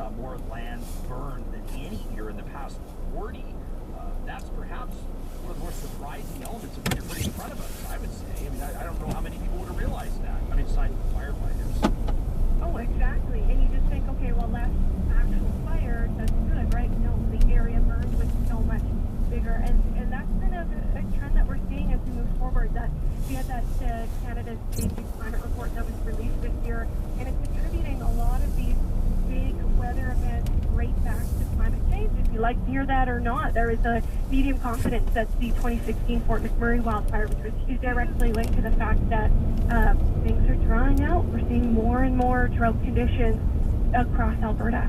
saw more land burned than any year in the past 40. That's perhaps one of the more surprising elements of what you're putting in front of us, I would say. I mean, I don't know how many people would have realized that. I mean, aside from firefighters. Oh, exactly. And you just think, okay, well, less actual fire, that's good, right? No, the area burned was so much bigger. And that's kind of a trend that we're seeing as we move forward. That we had that Canada's Changing Climate Report that was released this year, and it's attributing a lot of these big weather events right back to climate change. If you like to hear that or not, there is a medium confidence that the 2016 Fort McMurray wildfire, which is directly linked to the fact that things are drying out. We're seeing more and more drought conditions across Alberta.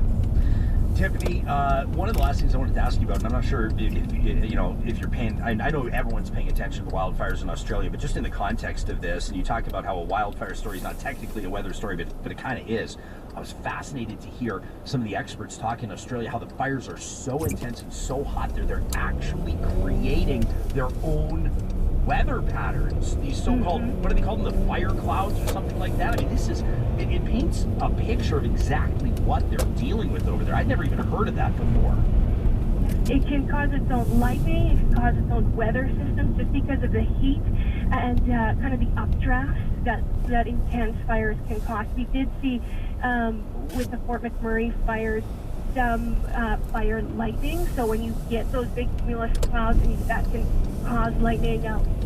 Tiffany, one of the last things I wanted to ask you about, and I'm not sure if you're paying, I know everyone's paying attention to wildfires in Australia, but just in the context of this, and you talked about how a wildfire story is not technically a weather story, but it kind of is. I was fascinated to hear some of the experts talk in Australia how the fires are so intense and so hot there, they're actually creating their own weather patterns. These so-called, what are they called, the fire clouds or something like that? I mean, it paints a picture of exactly what they're dealing with over there. I'd never even heard of that before. It can cause its own lightning, it can cause its own weather systems just because of the heat and kind of the updrafts that intense fires can cause. We did see with the Fort McMurray fires some fire lightning. So when you get those big cumulus clouds, that can cause lightning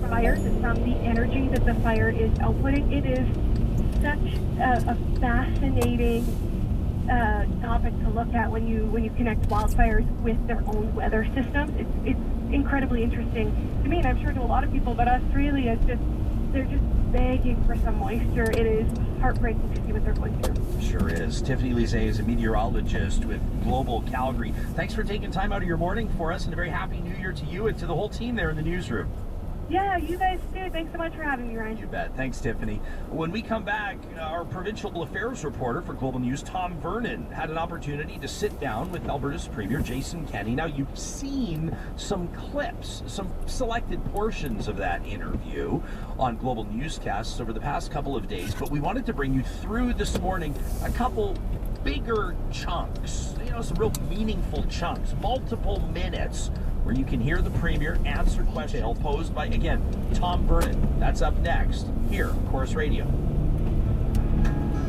fires from the energy that the fire is outputting. It is such a fascinating topic to look at when you connect wildfires with their own weather systems. It's incredibly interesting to me, and I'm sure to a lot of people. But Australia, they're just begging for some moisture. It is heartbreaking to see what they're going through. Sure is. Tiffany Lizet is a meteorologist with Global Calgary. Thanks for taking time out of your morning for us, and a very happy New Year to you and to the whole team there in the newsroom. Yeah, you guys too. Thanks so much for having me, Ryan. You bet. Thanks, Tiffany. When we come back, our provincial affairs reporter for Global News, Tom Vernon, had an opportunity to sit down with Alberta's Premier, Jason Kenney. Now, you've seen some clips, some selected portions of that interview on Global Newscasts over the past couple of days, but we wanted to bring you through this morning a couple bigger chunks, some real meaningful chunks, multiple minutes, where you can hear the Premier answer questions posed by, again, Tom Vernon. That's up next, here on Corus Radio.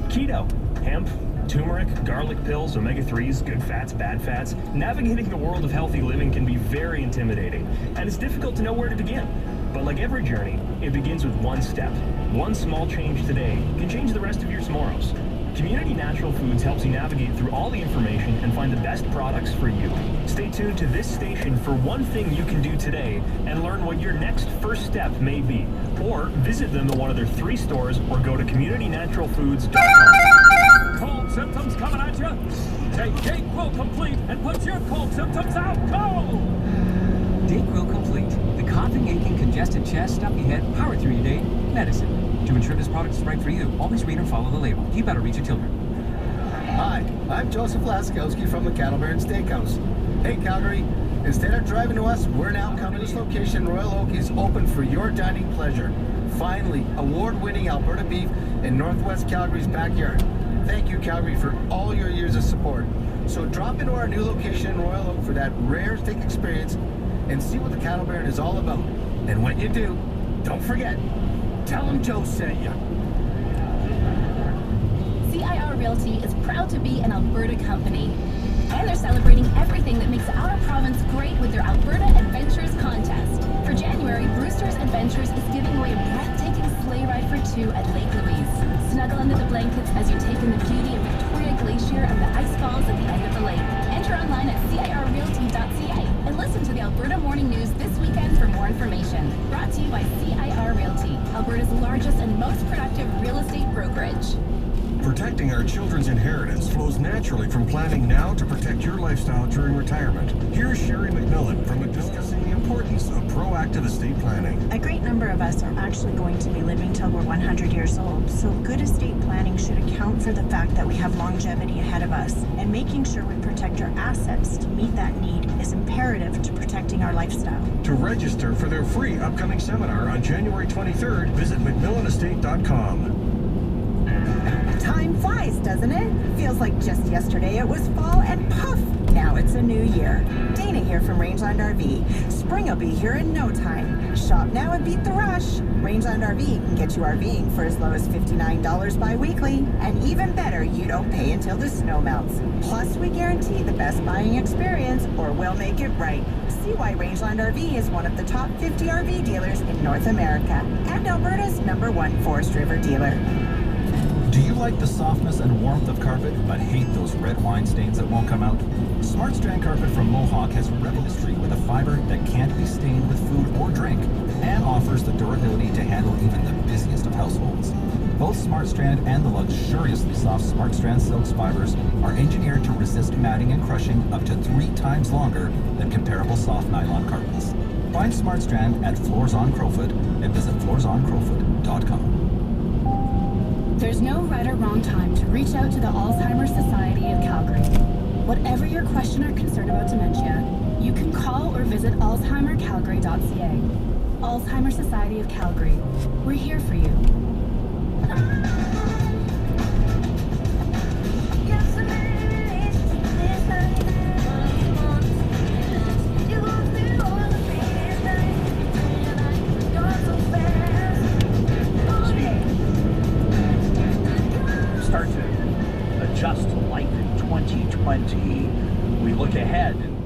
Keto, hemp, turmeric, garlic pills, omega-3s, good fats, bad fats. Navigating the world of healthy living can be very intimidating, and it's difficult to know where to begin. But like every journey, it begins with one step. One small change today can change the rest of your tomorrows. Community Natural Foods helps you navigate through all the information and find the best products for you. Stay tuned to this station for one thing you can do today and learn what your next first step may be. Or visit them at one of their 3 stores or go to communitynaturalfoods.com. Cold symptoms coming at you? Take Dayquil Complete and put your cold symptoms out cold! Dayquil Complete, the coughing, aching, congested chest, stuffy head, power through your day medicine. To ensure this product is right for you, always read and follow the label. Keep out of reach of children. Hi, I'm Joseph Laskowski from the Cattle Baron Steakhouse. Hey Calgary, instead of driving to us, we're now coming. This location, Royal Oak, is open for your dining pleasure. Finally, award-winning Alberta beef in Northwest Calgary's backyard. Thank you, Calgary, for all your years of support. So drop into our new location in Royal Oak for that rare steak experience and see what the Cattle Baron is all about. And when you do, don't forget, tell them Joe sent you. CIR Realty is proud to be an Alberta company. And they're celebrating everything that makes our province great with their Alberta Adventures contest. For January, Brewster's Adventures is giving away a breathtaking sleigh ride for 2 at Lake Louise. Snuggle under the blankets as you take in the beauty of Victoria Glacier and the ice falls at the end of the lake. Enter online at cirrealty.ca and listen to the Alberta Morning News this weekend for more information. Brought to you by CIR Realty, Alberta's largest and most productive real estate brokerage. Protecting our children's inheritance flows naturally from planning now to protect your lifestyle during retirement. Here's Sherry McMillan from discussing the importance of proactive estate planning. A great number of us are actually going to be living till we're 100 years old, so good estate planning should account for the fact that we have longevity ahead of us, and making sure we protect our assets to meet that need is imperative to protecting our lifestyle. To register for their free upcoming seminar on January 23rd, visit McMillanestate.com. Time flies, doesn't it? Feels like just yesterday it was fall and poof, now it's a new year. Dana here from Rangeland RV. Spring will be here in no time. Shop now and beat the rush. Rangeland RV can get you RVing for as low as $59 bi-weekly. And even better, you don't pay until the snow melts. Plus, we guarantee the best buying experience or we'll make it right. See why Rangeland RV is one of the top 50 RV dealers in North America and Alberta's #1 Forest River dealer. Do you like the softness and warmth of carpet, but hate those red wine stains that won't come out? Smart Strand Carpet from Mohawk has rebel history with a fiber that can't be stained with food or drink, and offers the durability to handle even the busiest of households. Both Smart Strand and the luxuriously soft Smart Strand Silks fibers are engineered to resist matting and crushing up to 3 times longer than comparable soft nylon carpets. Find Smart Strand at Floors on Crowfoot and visit floorsoncrowfoot.com. There's no right or wrong time to reach out to the Alzheimer's Society of Calgary. Whatever your question or concern about dementia, you can call or visit alzheimercalgary.ca. Alzheimer's Society of Calgary. We're here for you. Start to adjust to life in 2020. We look ahead and